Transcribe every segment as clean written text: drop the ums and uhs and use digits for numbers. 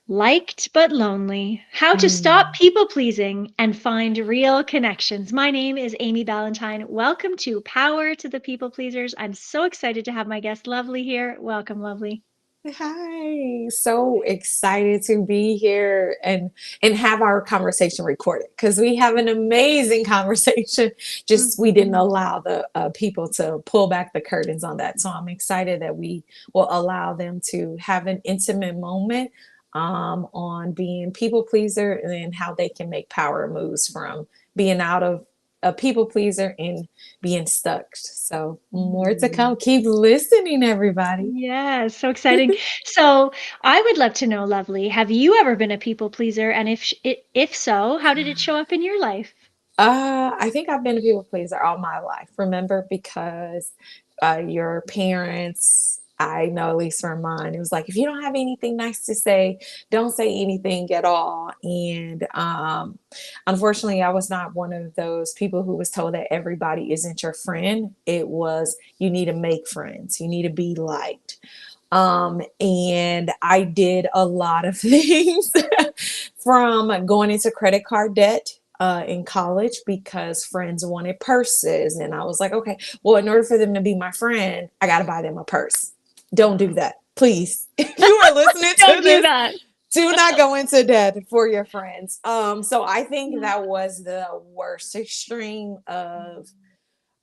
Liked but lonely. How to stop Mm. people pleasing and find real connections. My name is Amy Ballantyne. Welcome to Power to the People Pleasers. I'm so excited to have my guest Lovely here. Welcome, Lovely. Hi, so excited to be here and have our conversation recorded because we have an amazing conversation. Just we didn't Mhm. allow the people to pull back the curtains on that, so I'm excited that we will allow them to have an intimate moment on being people pleaser and then how they can make power moves from being out of a people pleaser and being stuck. So more to come. Mhm. Keep listening, everybody. Yeah, so exciting. So, I would love to know, Lovely, have you ever been a people pleaser? And if so, how did it show up in your life? I think I've been a people pleaser all my life. Remember, because your parents, I know at least for mine, it was like if you don't have anything nice to say, don't say anything at all. And unfortunately, I was not one of those people who was told that everybody isn't your friend. It was you need to make friends, you need to be liked. And I did a lot of things from going into credit card debt in college because friends wanted purses. And I was like, okay, well, in order for them to be my friend, I got to buy them a purse. Don't do that. Please. If you are listening to Don't do this, that. do not go into debt for your friends. So I think Yeah. that was the worst extreme of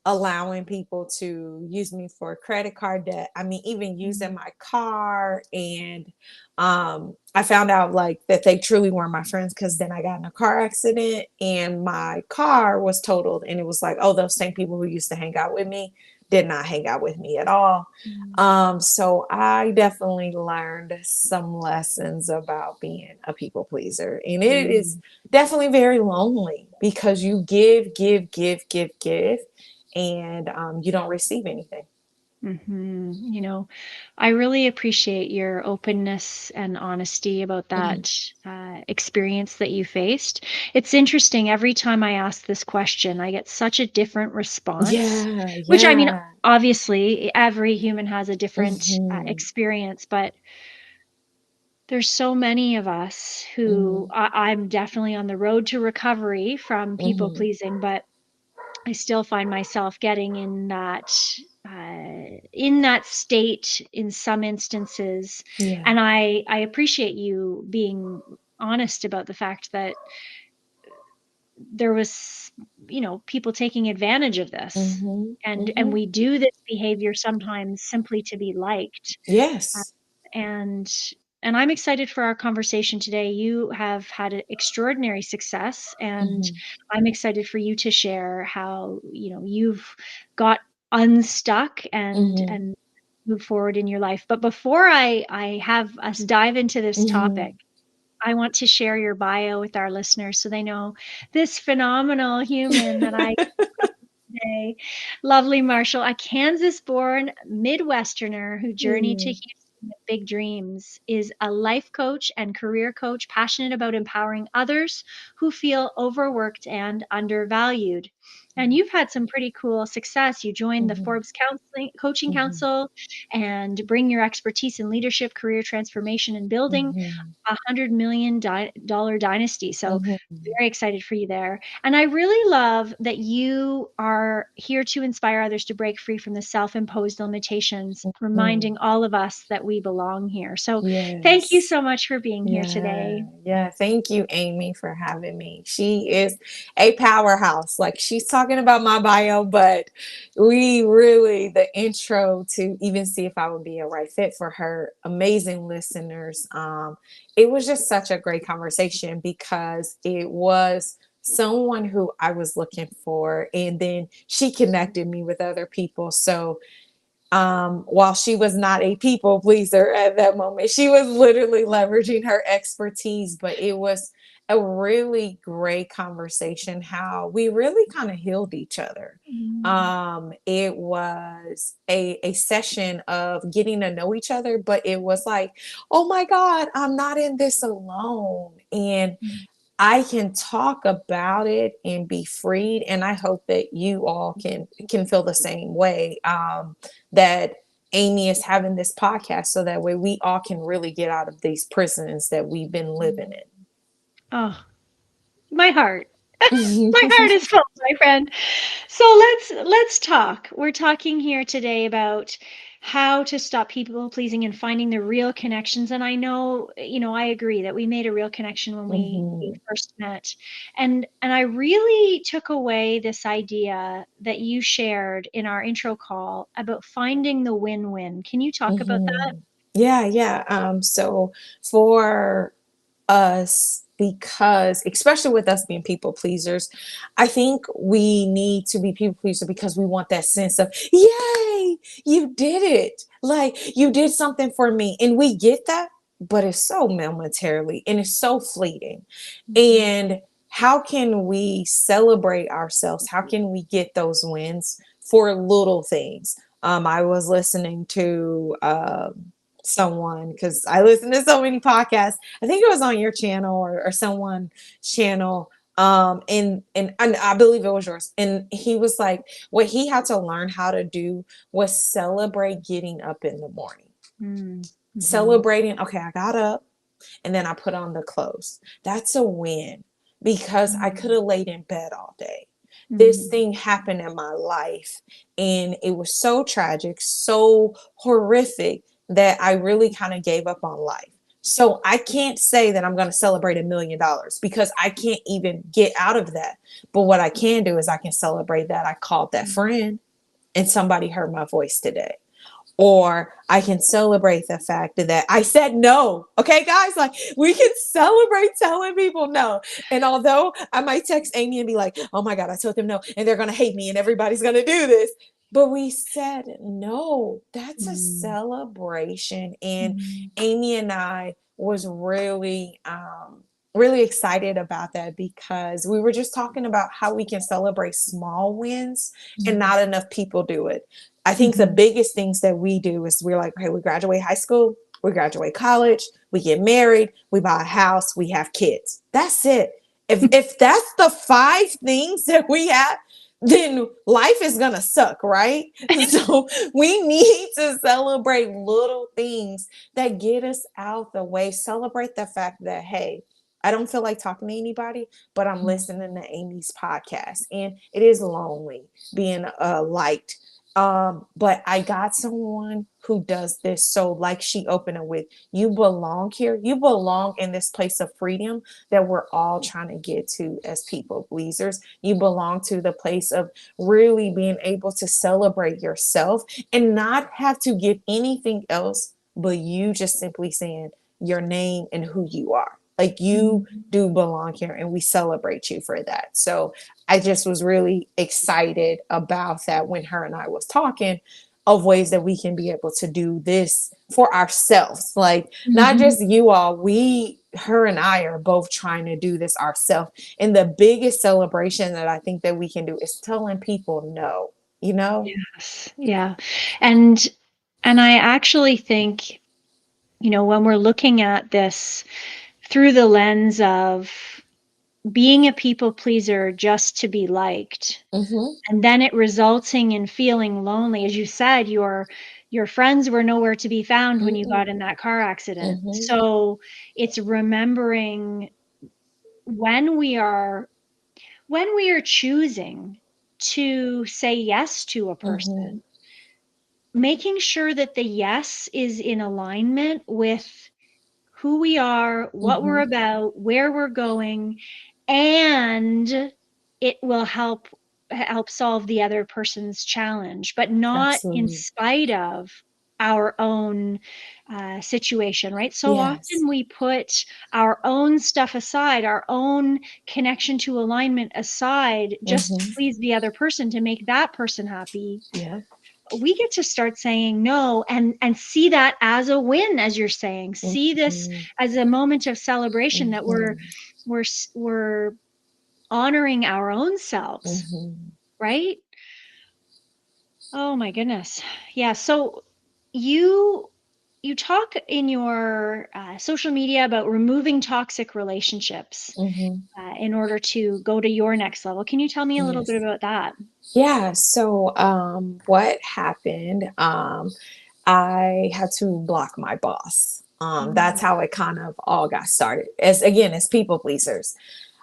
allowing people to use me for credit card debt. I mean, even using Mhm. my car. And I found out like that they truly weren't my friends because then I got in a car accident and my car was totaled. And it was like, oh, those same people who used to hang out with me did not hang out with me at all. Mhm. So I definitely learned some lessons about being a people pleaser. And it is Mhm. definitely very lonely because you give, give, give, give, give, and you don't receive anything. I really appreciate your openness and honesty about Mhm. that experience that you faced. It's interesting. Every time I ask this question, I get such a different response, Yeah, which I mean, yeah. obviously, every human has a different Hmm. experience, but there's so many of us who Hmm. I'm definitely on the road to recovery from people Hmm. pleasing, but I still find myself getting in that state in some instances, Yeah. and I appreciate you being honest about the fact that there was, people taking advantage of this, Hmm. and Hmm. we do this behavior sometimes simply to be liked, uh, Yes. and and I'm excited for our conversation today. You have had extraordinary success, and Hmm. I'm excited for you to share how, you've got unstuck Hmm. and move forward in your life. But before I have us dive into this topic, Hmm. I want to share your bio with our listeners so they know this phenomenal human that I today. Lovely Marshall, a Kansas born Midwesterner who journeyed to Hmm. Houston with big dreams, is a life coach and career coach passionate about empowering others who feel overworked and undervalued. And you've had some pretty cool success. You joined the Hmm. Forbes Coaching Hmm. Council and bring your expertise in leadership, career transformation, and building Hmm. $100 million dynasty. So, Hmm. very excited for you there. And I really love that you are here to inspire others to break free from the self imposed limitations, Hmm. reminding all of us that we belong here. So, thank you Yes. so much for being here Yeah, today. yeah. Thank you, Amy, for having me. She is a powerhouse. Like she's talking about my bio, but we really, the intro to even see if I would be a right fit for her, amazing listeners. It was just such a great conversation because it was someone who I was looking for, and then she connected me with other people. So while she was not a people pleaser at that moment, she was literally leveraging her expertise. But it was a really great conversation how we really kind of healed each other. Mhm. It was a session of getting to know each other, but it was like, oh my God, I'm not in this alone. And I can talk about it and be freed, and I hope that you all can feel the same way. That Amy is having this podcast so that way we all can really get out of these prisons that we've been living Oh, my heart. in. My heart is full, my friend. So let's talk. We're talking here today about how to stop people pleasing and finding the real connections. And I know, I agree that we made a real connection when we Hmm. first met. And I really took away this idea that you shared in our intro call about finding the win-win. Can you talk about that? Hmm. Yeah, yeah. So for us, because especially with us being people pleasers, I think we need to be people pleaser because we want that sense of, yay, you did it. Like you did something for me. And we get that, but it's so momentarily and it's so fleeting. Mhm. And how can we celebrate ourselves? How can we get those wins for little things? I was listening to someone, because I listen to so many podcasts. I think it was on your channel or someone's channel. And I believe it was yours. And he was like, what he had to learn how to do was celebrate getting up in the morning. Mm, mhm, Celebrating, okay, I got up and then I put on the clothes. That's a win because I could mm, have laid in bed all day. This mhm, thing happened in my life and it was so tragic, so horrific that I really kind of gave up on life. So I can't say that I'm going to celebrate $1 million because I can't even get out of that. But what I can do is I can celebrate that I called that mm, friend and somebody heard my voice today, or I can celebrate the fact that I said no. Okay, guys, like we can celebrate telling people no. And although I might text Amy and be like, oh my God, I told them no, and they're going to hate me and everybody's going to do this. But we said no. That's a mm, celebration. And mm, Amy and I was really excited about that because we were just talking about how we can celebrate small wins and mm, not enough people do it. I think the mhm, biggest things that we do is we're like, okay, we graduate high school, we graduate college, we get married, we buy a house, we have kids. That's it. If that's the five things that we have, then life is gonna suck, right? So we need to celebrate little things that get us out the way. Celebrate the fact that, hey, I don't feel like talking to anybody, but I'm mm, listening to Amy's podcast, and it is lonely being liked, but I got someone who does this. So, like she opened it with, you belong here. You belong in this place of freedom that we're all trying to get to as people pleasers. You belong to the place of really being able to celebrate yourself and not have to give anything else but you just simply saying your name and who you are. Like you mm. do belong here, and we celebrate you for that. So I just was really excited about that when her and I was talking of ways that we can be able to do this for ourselves. Like not Mhm. just you all, her and I are both trying to do this ourselves. And the biggest celebration that I think that we can do is telling people no, you know? Yes. Yeah. And and I actually think, when we're looking at this through the lens of being a people pleaser just to be liked, Mm-hmm. and then it resulting in feeling lonely, as you said, your friends were nowhere to be found when you got in that car accident. Mm-hmm. So it's remembering when we are when we are choosing to say yes to a Mm-hmm. person, making sure that the yes is in alignment with who we are, what we're Mm-hmm. about, where we're going, and it will help solve the other person's challenge, but not in Absolutely. spite of our own situation, right? So Yes. often we put our own stuff aside, our own connection to alignment aside, just to Mm-hmm. please the other person, to make that person happy. Yeah. We get to start saying no, and see that as a win, as you're saying, see this Mm-hmm. as a moment of celebration that we're Mm-hmm. we're honoring our own selves, Mm-hmm. right? Oh my goodness. Yeah, so you you talk in your social media about removing toxic relationships Mm-hmm. in order to go to your next level. Can you tell me a little bit Yes. about that? Yeah. So, what happened? I had to block my boss. That's Mm. how it kind of all got started. As people pleasers,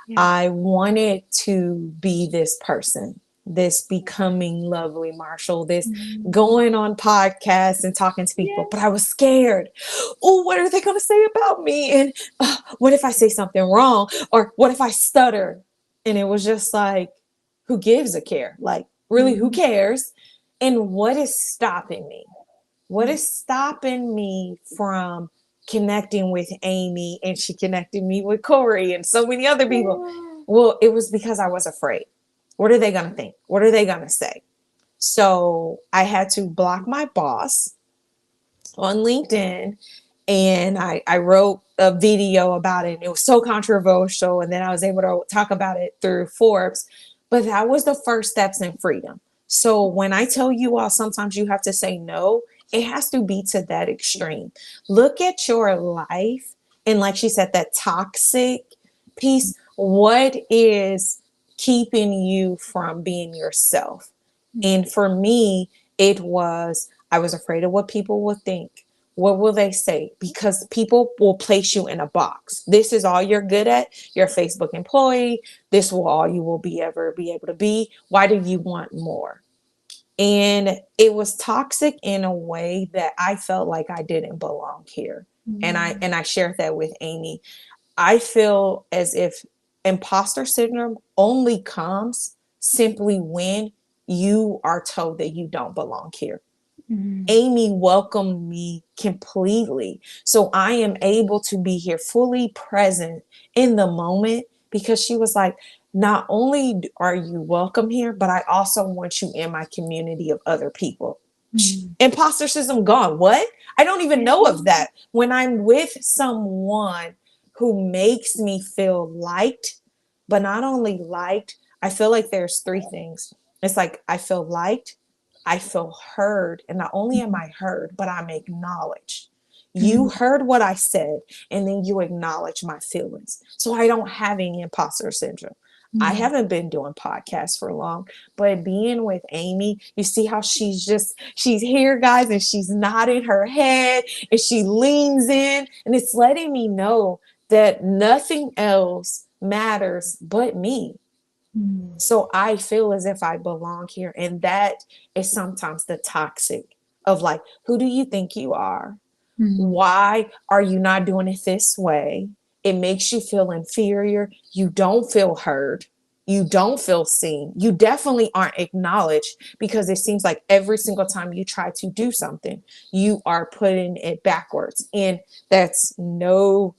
Yeah. I wanted to be this person, this becoming lovely Marshall, this Mm. going on podcasts and talking to people, Yeah. but I was scared. Oh, what are they going to say about me? And what if I say something wrong? Or what if I stutter? And it was just like, who gives a care? Like, really, who Mhm. cares? And what is stopping me? What Mm. is stopping me from connecting with Amy, and she connected me with Corey and so many other people? Yeah. Well, it was because I was afraid. What are they going to think? What are they going to say? So I had to block my boss on LinkedIn, and I wrote a video about it. And it was so controversial. And then I was able to talk about it through Forbes. But that was the first steps in freedom. So when I tell you all, sometimes you have to say no, it has to be to that extreme. Look at your life. And like she said, that toxic piece, what is keeping you from being yourself? Mm. And for me, it was, I was afraid of what people would think. What will they say? Because people will place you in a box. This is all you're good at. You're a Facebook employee. This will all you will be ever be able to be. Why do you want more? And it was toxic in a way that I felt like I didn't belong here. Mm. And I shared that with Amy. I feel as if imposter syndrome only comes simply when you are told that you don't belong here. Mm. Amy welcomed me completely. So I am able to be here fully present in the moment because she was like, not only are you welcome here, but I also want you in my community of other people. Mm. Imposter syndrome gone. What? I don't even know of Yeah. that. When I'm with someone who makes me feel liked, but not only liked, I feel like there's three things. It's like I feel liked, I feel heard, and not only am I heard, but I'm acknowledged. You Mm. heard what I said, and then you acknowledge my feelings. So I don't have any imposter syndrome. I Mm. haven't been doing podcasts for long, but being with Amy, you see how she's here, guys, and she's nodding her head and she leans in, and it's letting me know that nothing else matters but me. Mm. So I feel as if I belong here. And that is sometimes the toxic of like, who do you think you are? Mm. Why are you not doing it this way? It makes you feel inferior. You don't feel heard. You don't feel seen. You definitely aren't acknowledged because it seems like every single time you try to do something, you are putting it backwards. And that's no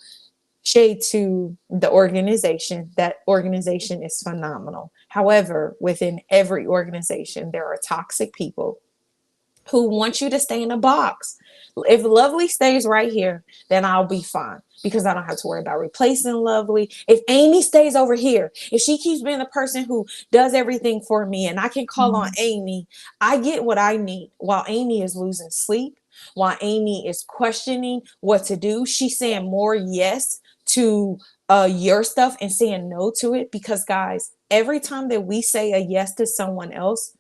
shade to the organization. That organization is phenomenal. However, within every organization, there are toxic people who want you to stay in a box. If Lovely stays right here, then I'll be fine because I don't have to worry about replacing Lovely. If Amy stays over here, if she keeps being the person who does everything for me and I can call on Mm. Amy, I get what I need while Amy is losing sleep, while Amy is questioning what to do. She's saying more yes to your stuff and saying no to it because, guys, every time that we say a yes to someone else,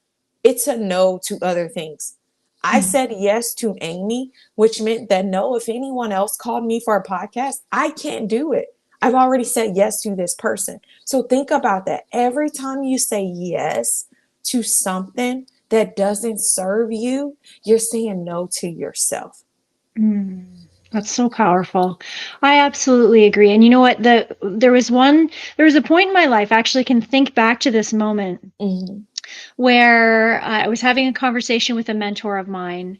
it's a no to other things. I Mm. said yes to Amy, which meant that no, if anyone else called me for a podcast, I can't do it. I've already said yes to this person. So think about that. Every time you say yes to something that doesn't serve you, you're saying no to yourself. Mm. That's so powerful. I absolutely agree. And you know what? There was a point in my life, I actually can think back to this moment Mm-hmm. where I was having a conversation with a mentor of mine,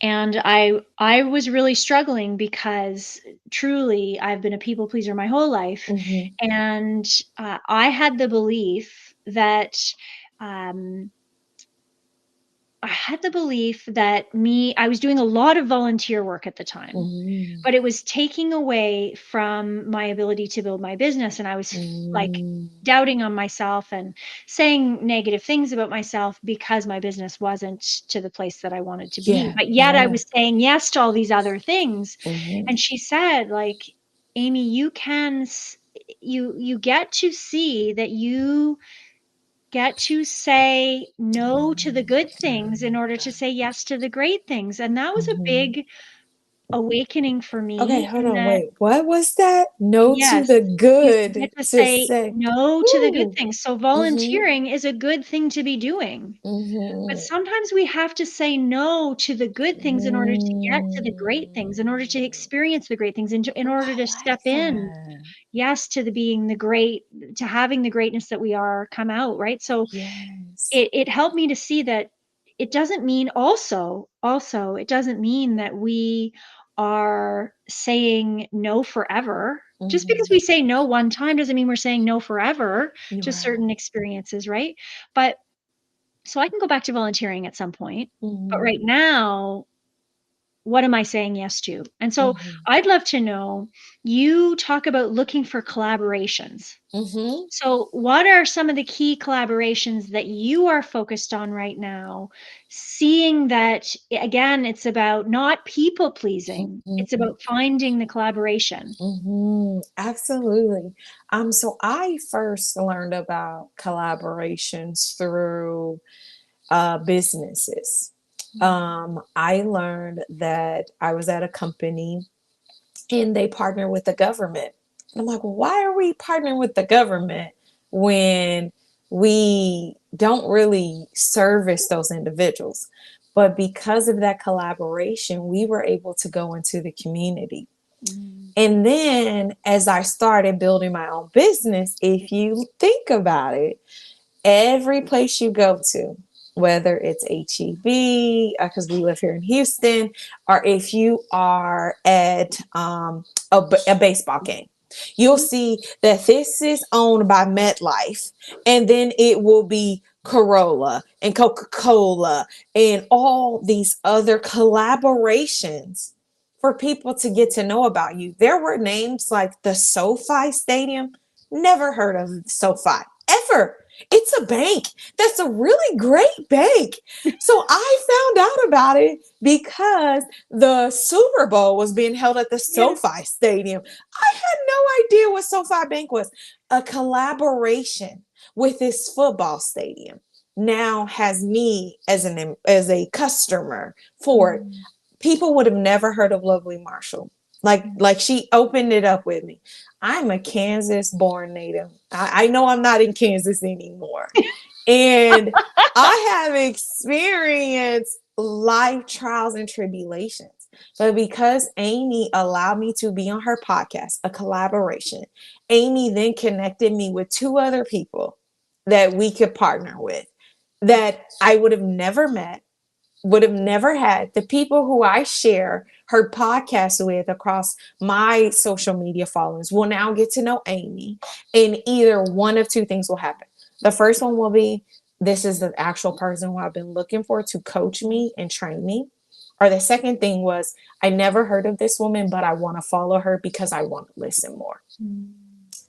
and I was really struggling because truly I've been a people pleaser my whole life, Mm-hmm. and I had the belief that um, I was doing a lot of volunteer work at the time, Mm-hmm. but it was taking away from my ability to build my business, and I was like doubting on myself and saying negative things about myself because my business wasn't to the place that I wanted to be, Yeah, but yet I yeah. was saying yes to all these other things. Mm-hmm. And she said, like, Amy, you get to see that get to say no to the good things in order to say yes to the great things. And that was a Mhm. big awakening for Okay, me hold in on, that, wait. What was that? No to yes, the you good get to to say say. no to the good Woo. things. So Mhm. volunteering is a good thing to be doing. But Mhm. sometimes we have to say no to the good things in order to get to the great things, in order to Mm. experience the great things, in Ooh, order to I step like in, that. yes, to the being the great, to having the greatness that we are come out, right? So Yes. it helped me to see that it doesn't mean, also it doesn't mean that we are saying no forever. Just because Mhm. we say no one time doesn't mean we're saying no forever You're to right. certain experiences, right? But so I can go back to volunteering at some point, but Mhm. right now, what am I saying yes to? And so Mhm. I'd love to know, you talk about looking for collaborations. Mhm. So, what are some of the key collaborations that you are focused on right now? Seeing that, again, it's about not people pleasing, it's Mhm. about finding the collaboration. Absolutely. So I first learned about collaborations through businesses. I learned that I was at a company and they partner with the government. And I'm like, well, why are we partnering with the government when we don't really service those individuals? But because of that collaboration, we were able to go into the community. Mm. And then as I started building my own business, if you think about it, every place you go to, whether it's HEB, because we live here in Houston, or if you are at a baseball game, you'll see that this is owned by MetLife, and then it will be Corolla and Coca Cola and all these other collaborations for people to get to know about you. There were names like the SoFi Stadium. Never heard of SoFi ever. It's a bank. That's a really great bank. So I found out about it because the Super Bowl was being held at the Yeah. SoFi Stadium. I had no idea what SoFi Bank was. A collaboration with this football stadium now has me as a customer for it. Mm. People would have never heard of Lovely Marshall. Like she opened it up with me. I'm a Kansas born native. I know I'm not in Kansas anymore. And I have experienced life trials and tribulations. But because Amy allowed me to be on her podcast, a collaboration, Amy then connected me with two other people that we could partner with that I would have never met, would have never had. The people who I share her podcast with across my social media followings will now get to know Amy. And either one of two things will happen. The first one will be, this is the actual person who I've been looking for to coach me and train me. Or the second thing was, I never heard of this woman, but I want to follow her because I want to listen more. Mm.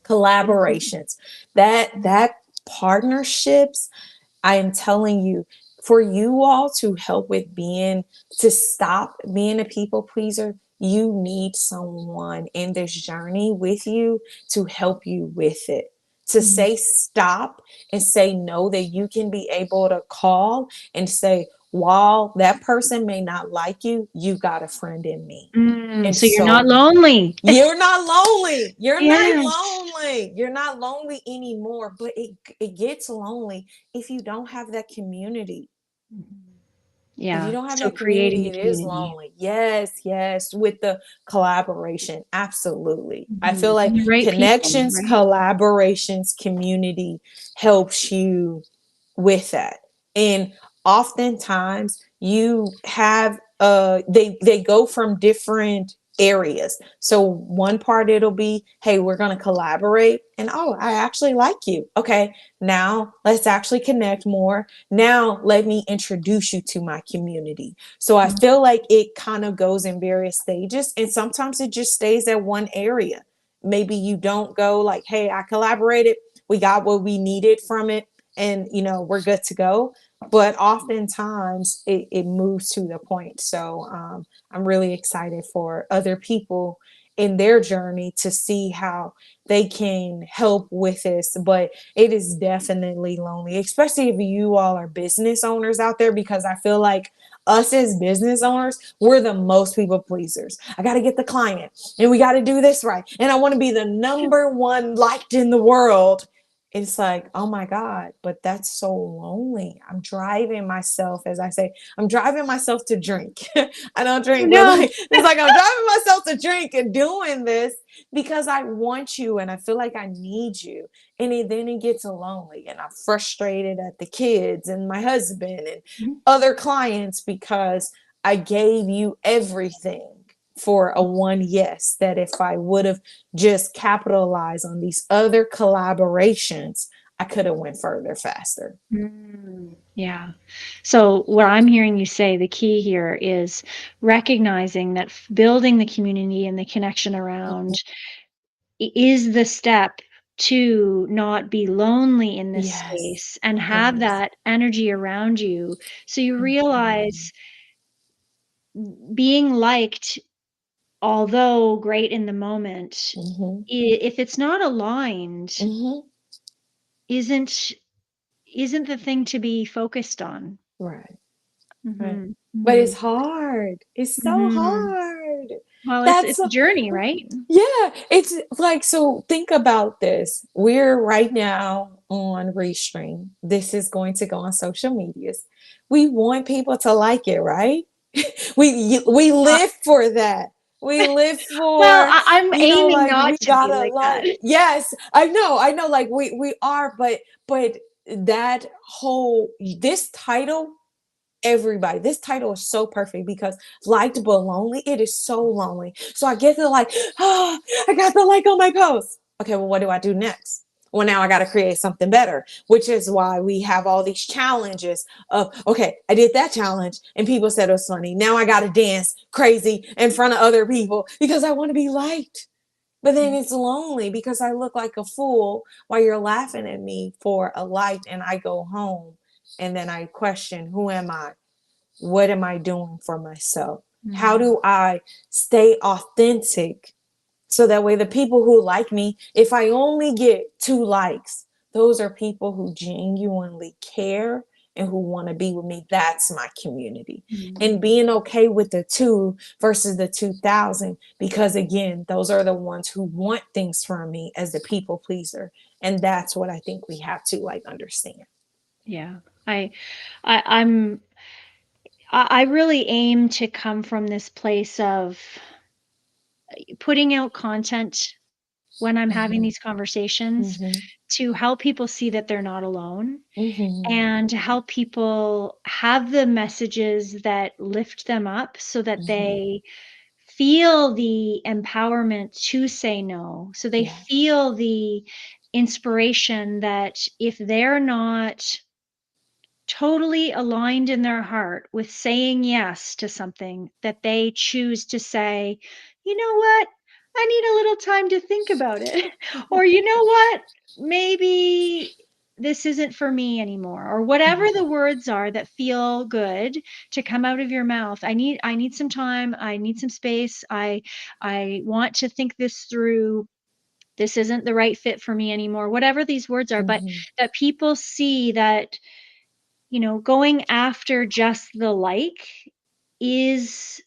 Collaborations, that partnerships, I am telling you, for you all to help with to stop being a people pleaser, you need someone in this journey with you to help you with it. To Mm. say stop and say no, that you can be able to call and say, while that person may not like you, you got a friend in me. Mm. And So you're not so lonely. you're not lonely. You're not Yes. lonely. You're not lonely anymore. But it gets lonely if you don't have that community. Mhm. If you Yeah. don't have So that creating community, the it is community. lonely. Yes, yes. With the collaboration, absolutely. I feel Mhm. like And the right people, connections, right? collaborations, community helps you with that. And oftentimes you have they go from different areas. So one part it'll be, hey, we're going to collaborate, and oh, I actually like you. Okay, now let's actually connect more. Now let me introduce you to my community. So I Mm. feel like it kind of goes in various stages, and sometimes it just stays at one area. Maybe you don't go like, hey, I collaborated, we got what we needed from it, and we're good to go. But oftentimes it moves to the point. So I'm really excited for other people in their journey to see how they can help with this. But it is definitely lonely, especially if you all are business owners out there, because I feel like us as business owners, we're the most people pleasers. I got to get the client and we got to do this right. And I want to be the number one liked in the world. It's like, oh my God, but that's so lonely. I'm driving myself, as I say, I'm driving myself to drink. I don't drink, but No. like, it's like I'm driving myself to drink and doing this because I want you and I feel like I need you. And then it gets lonely and I'm frustrated at the kids and my husband and other clients because I gave you everything for a one yes, that if I would have just capitalized on these other collaborations, I could have went further faster. Yeah. So what I'm hearing you say, the key here is recognizing that building the community and the connection Mhm. around is the step to not be lonely in this Yes. space and have Yes. that energy around you. So you Mhm. realize being liked, although great in the moment, Mhm. if it's not aligned, Mhm. isn't isn't the thing to be focused on. Right. Right. Mhm. But it's Mhm. hard. It's so Mhm. hard. Well, That's it's a so, journey, right? yeah. It's like, so think about this. We're right now on Restream. This is going to go on social medias. We want people to like it, right? We Uh, live for that. We live well, for, I'm aiming like not we to be gotta like like, that. yes, I know, like we are, but that whole this title, everybody, this title is so perfect because liked but lonely, it is so lonely. So I get to like, oh, I got the like on my post. Okay, well, what do I do next? Well, now I got to create something better, which is why we have all these challenges of, okay, I did that challenge and people said it was funny. Now I got to dance crazy in front of other people because I want to be liked. But then it's lonely because I look like a fool while you're laughing at me for a like, and I go home and then I question, who am I? What am I doing for myself? How Mm, do I stay authentic so that way the people who like me, if I only get 2 likes, those are people who genuinely care and who want to be with me. That's my community. mm. And being okay with the 2 versus the 2,000, because again, those are the ones who want things from me as the people pleaser. And that's what I think we have to like understand. Yeah. I I'm I really aim to come from this place of putting out content when I'm having Mm-hmm. these conversations Mm-hmm. to help people see that they're not alone Mm-hmm. and to help people have the messages that lift them up so that Mm-hmm. they feel the empowerment to say no. So they Yeah. feel the inspiration that if they're not totally aligned in their heart with saying yes to something, that they choose to say, you know what? I need a little time to think about it. Or, you know what? Maybe this isn't for me anymore, or whatever the words are that feel good to come out of your mouth. I need some time. I need some space. I want to think this through. This isn't the right fit for me anymore. Whatever these words are, but Mm-hmm. that people see that, going after just the like is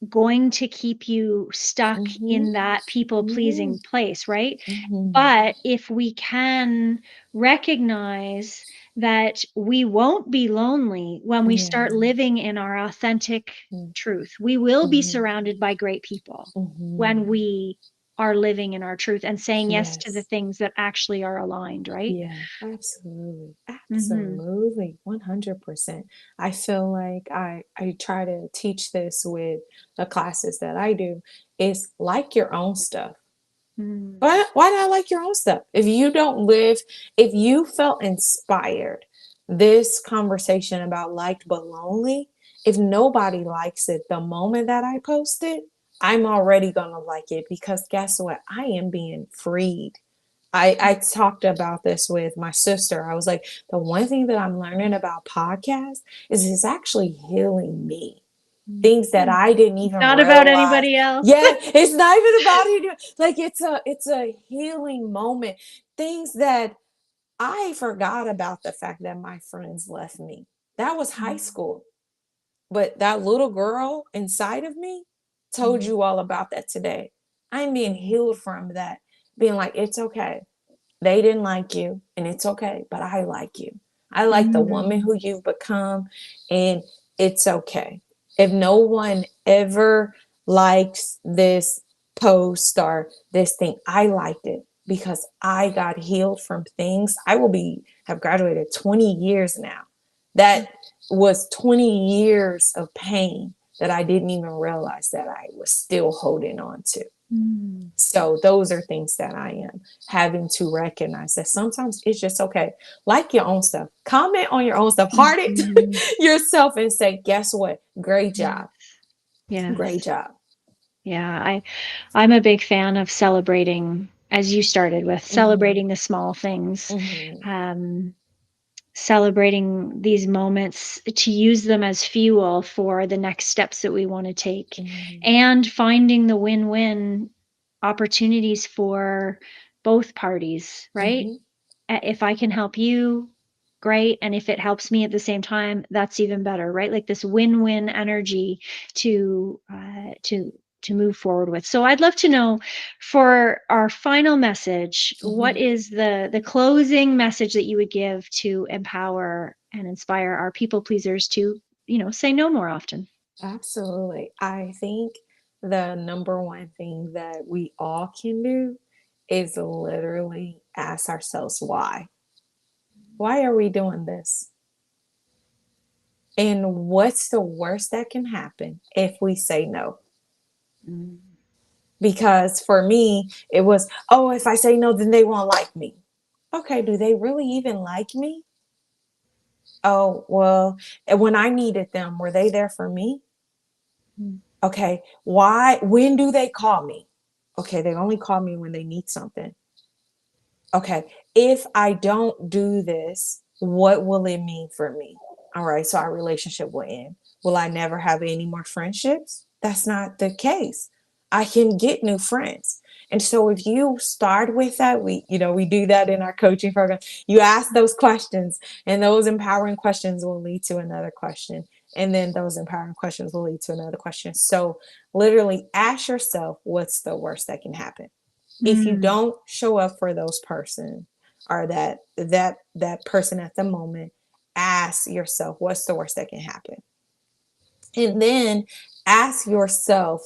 going to keep you stuck Mm-hmm. in that people Mm-hmm. pleasing place, right? Mm-hmm. But if we can recognize that we won't be lonely when we Yeah. start living in our authentic truth, we will be Mm-hmm. surrounded by great people when Mm-hmm. we are living in our truth and saying yes to the Yes. things that actually are aligned, right? Yeah, absolutely. Mhm. Absolutely. 100%. I feel like I try to teach this with the classes that I do is like your own stuff. Mm. Why not like your own stuff? If you don't live, if you felt inspired, this conversation about liked but lonely, if nobody likes it the moment that I post it, I'm already gonna like it because guess what? I am being freed. I talked about this with my sister. I was like, the one thing that I'm learning about podcasts is it's actually healing me. things that Mm. I didn't even Not about realize. anybody else. Yeah, it's not even about you. Like it's a healing moment. Things that I forgot about the fact that my friends left me. That was high Mm, school. But that little girl inside of me told mm, you all about that today. I'm being mm, healed from that. Being like, it's okay. They didn't like you, and it's okay, but I like you. I like the woman mm, who you've become, and it's okay. If no one ever likes this post or this thing, I liked it because I got healed from things. I will be have graduated 20 years now. That was 20 years of pain that I didn't even realize that I was still holding on to. mm, So those are things that I am having to recognize that sometimes it's just okay. Like your own stuff. Comment on your own stuff. Heart it mhm. yourself and say, guess what? Great Yes. job. Great Yes. job. Yeah. I'm a big fan of celebrating, as you started with, Hmm. celebrating the small things. Hmm. Um, Celebrating these moments to use them as fuel for the next steps that we want to take, Hmm. and finding the win-win opportunities for both parties, right? Hmm. If I can help you, great, and if it helps me at the same time, that's even better, right? Like this win-win energy to move forward with. So I'd love to know, for our final message, what Hmm. is the closing message that you would give to empower and inspire our people pleasers to, say no more often? Absolutely. I think the number one thing that we all can do is literally ask ourselves why. Why are we doing this? And what's the worst that can happen if we say no? Mm, Because for me, it was, oh, if I say no, then they won't like me. Okay, do they really even like me? Oh, well, when I needed them, were they there for me? mm, Okay, why? When do they call me? Okay, they only call me when they need something. Okay, if I don't do this, what will it mean for me? All right, so our relationship will end. Will I never have any more friendships? That's not the case. I can get new friends. And so if you start with that, we do that in our coaching program. You ask those questions, and those empowering questions will lead to another question. And then those empowering questions will lead to another question. So literally ask yourself, what's the worst that can happen? If you mm, don't show up for those person or that person at the moment, ask yourself, what's the worst that can happen? And then ask yourself,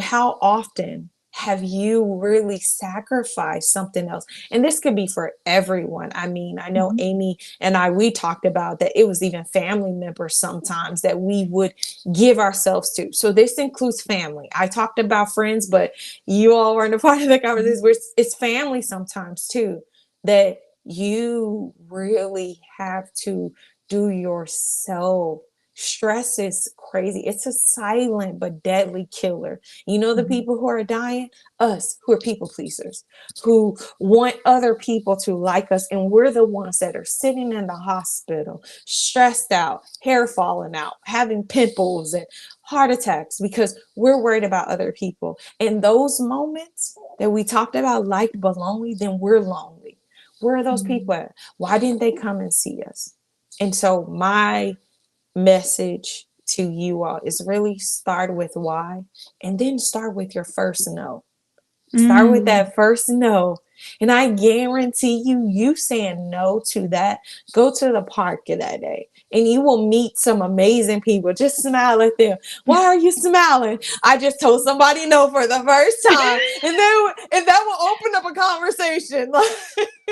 how often have you really sacrificed something else? And this could be for everyone. I mean, I know mhm, Amy and we talked about that it was even family members sometimes that we would give ourselves to. So this includes family. I talked about friends, but you all weren't a part of the conversation. mhm, It's family sometimes too, that you really have to do yourself. Stress is crazy. It's a silent but deadly killer. You know the mhm, people who are dying? Us, who are people pleasers, who want other people to like us. And we're the ones that are sitting in the hospital, stressed out, hair falling out, having pimples and heart attacks because we're worried about other people. In those moments that we talked about, liked but lonely, then we're lonely. Where are those mhm, people at? Why didn't they come and see us? And so my message to you all is really start with why, and then start with your first no. Start with mm. that first no. And I guarantee you saying no to that, go to the park that day and you will meet some amazing people. Just smile at them. Why are you smiling? I just told somebody no for the first time. And that will open up a conversation.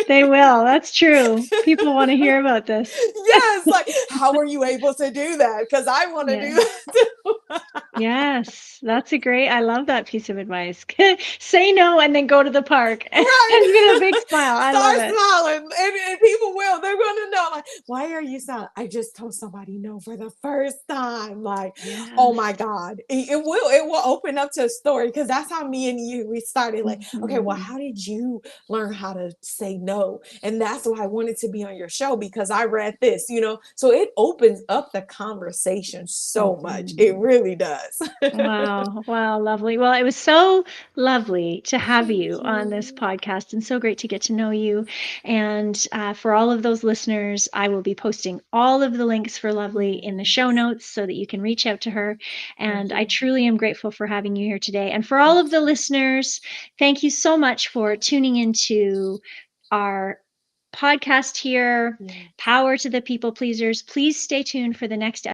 They will. That's true. People want to hear about this. Yes, like, how are you able to do that? Because I want to Yeah. do that too. Yes, that's a great, I love that piece of advice. Say no and then go to the park. And you get a big smile. I love start it. smiling, and people will. They're gonna know, like, why are you smiling? I just told somebody no for the first time. Like, oh my Yes. God, it will open up to a story because that's how me and you we started. Like, okay, well, Mhm. how did you learn how to say no? And that's why I wanted to be on your show because I read this, So it opens up the conversation so much. It Mhm. really does. Wow. Wow. Lovely. Well, it was so lovely to have Thank you on this you. podcast and so great to get to know you. And for all of those listeners, I will be posting all of the links for Lovely in the show Yes. notes so that you can reach out to her. Thank And I you. truly am grateful for having you here today. And for all Me of the too. listeners, thank you so much for tuning into our podcast here. Yes. Power to the people pleasers. Please stay tuned for the next